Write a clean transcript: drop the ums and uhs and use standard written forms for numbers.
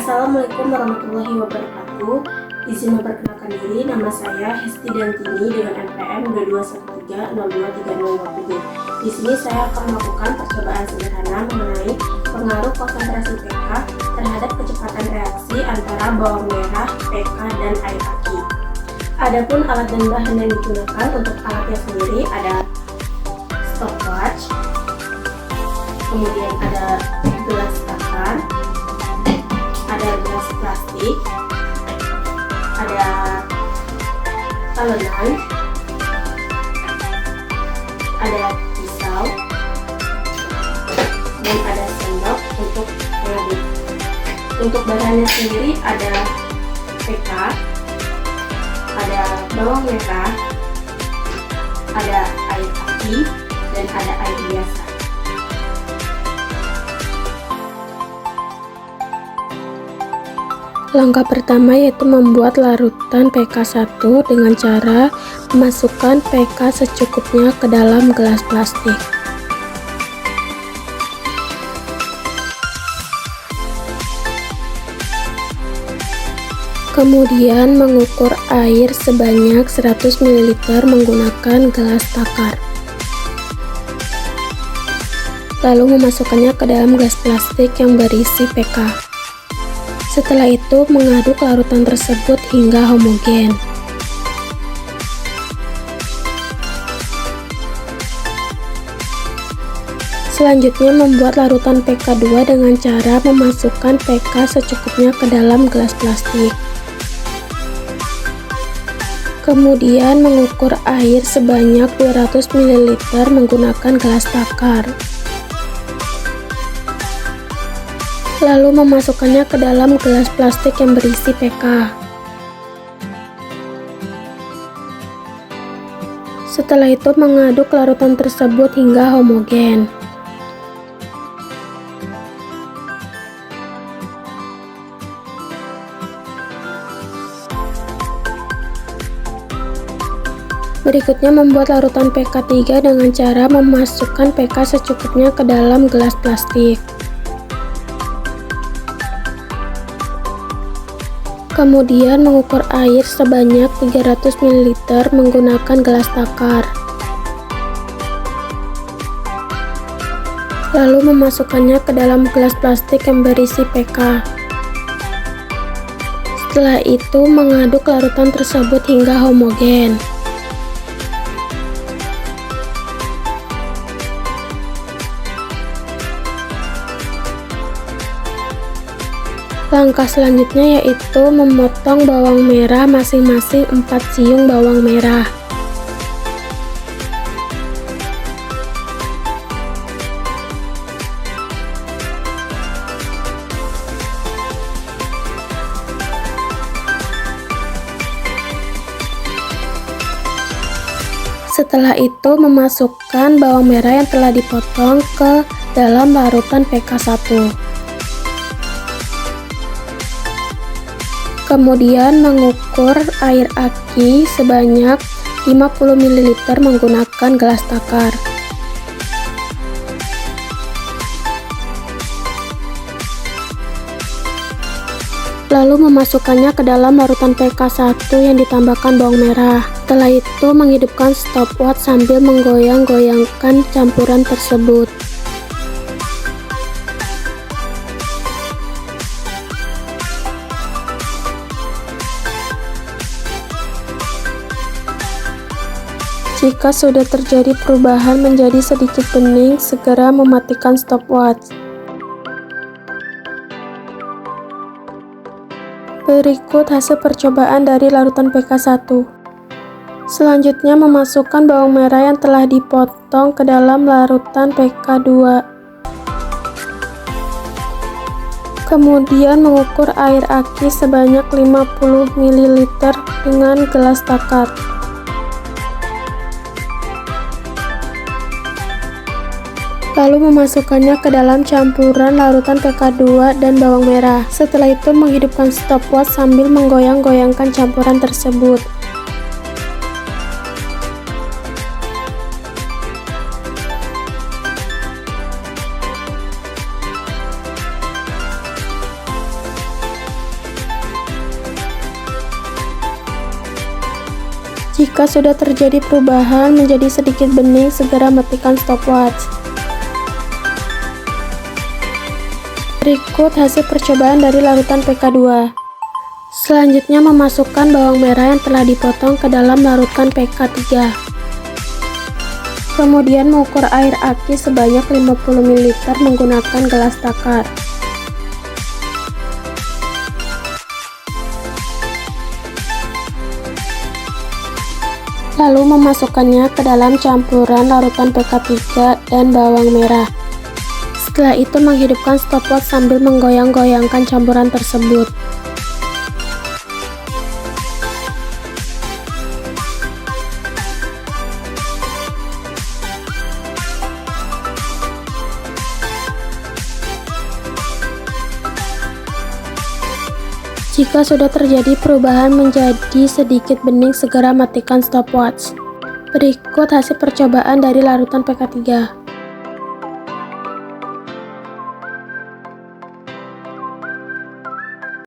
Assalamualaikum warahmatullahi wabarakatuh. Izin memperkenalkan diri, nama saya Hesti Dantini dengan NPM 2213023027. Di sini saya akan melakukan percobaan sederhana mengenai pengaruh konsentrasi pK terhadap kecepatan reaksi antara bawang merah, pK, dan air aki. Adapun alat dan bahan yang digunakan untuk alatnya sendiri ada stopwatch, kemudian ada gelas takar, ada gelas plastik, ada talenan, ada pisau, dan ada sendok untuk mengaduk. Untuk bahannya sendiri ada pK, ada bawang merah, ada air aki, dan ada air biasa. Langkah pertama yaitu membuat larutan pK1 dengan cara memasukkan pK secukupnya ke dalam gelas plastik. Kemudian mengukur air sebanyak 100 ml menggunakan gelas takar. Lalu memasukkannya ke dalam gelas plastik yang berisi pK. Setelah itu, mengaduk larutan tersebut hingga homogen. Selanjutnya, membuat larutan pK2 dengan cara memasukkan pK secukupnya ke dalam gelas plastik. Kemudian, mengukur air sebanyak 200 ml menggunakan gelas takar. Lalu memasukkannya ke dalam gelas plastik yang berisi pK. Setelah itu mengaduk larutan tersebut hingga homogen. Berikutnya membuat larutan pK3 dengan cara memasukkan pK secukupnya ke dalam gelas plastik. Kemudian mengukur air sebanyak 300 ml menggunakan gelas takar. Lalu memasukkannya ke dalam gelas plastik yang berisi pK. Setelah itu mengaduk larutan tersebut hingga homogen. Langkah selanjutnya yaitu memotong bawang merah masing-masing 4 siung bawang merah. Setelah itu memasukkan bawang merah yang telah dipotong ke dalam larutan pK1. Kemudian mengukur air aki sebanyak 50 ml menggunakan gelas takar. Lalu memasukkannya ke dalam larutan pK1 yang ditambahkan bawang merah. Setelah itu menghidupkan stopwatch sambil menggoyang-goyangkan campuran tersebut. Jika sudah terjadi perubahan menjadi sedikit bening, segera mematikan stopwatch. Berikut hasil percobaan dari larutan pK1. Selanjutnya memasukkan bawang merah yang telah dipotong ke dalam larutan pK2. Kemudian mengukur air aki sebanyak 50 ml dengan gelas takar. Lalu memasukkannya ke dalam campuran larutan pK2 dan bawang merah. Setelah itu menghidupkan stopwatch sambil menggoyang-goyangkan campuran tersebut. Jika sudah terjadi perubahan menjadi sedikit bening, segera matikan stopwatch. Berikut hasil percobaan dari larutan PK2. Selanjutnya memasukkan bawang merah yang telah dipotong ke dalam larutan PK3. Kemudian mengukur air aki sebanyak 50 ml menggunakan gelas takar. Lalu memasukkannya ke dalam campuran larutan PK3 dan bawang merah. Setelah itu menghidupkan stopwatch sambil menggoyang-goyangkan campuran tersebut. Jika sudah terjadi perubahan menjadi sedikit bening, segera matikan stopwatch. Berikut hasil percobaan dari larutan PK3.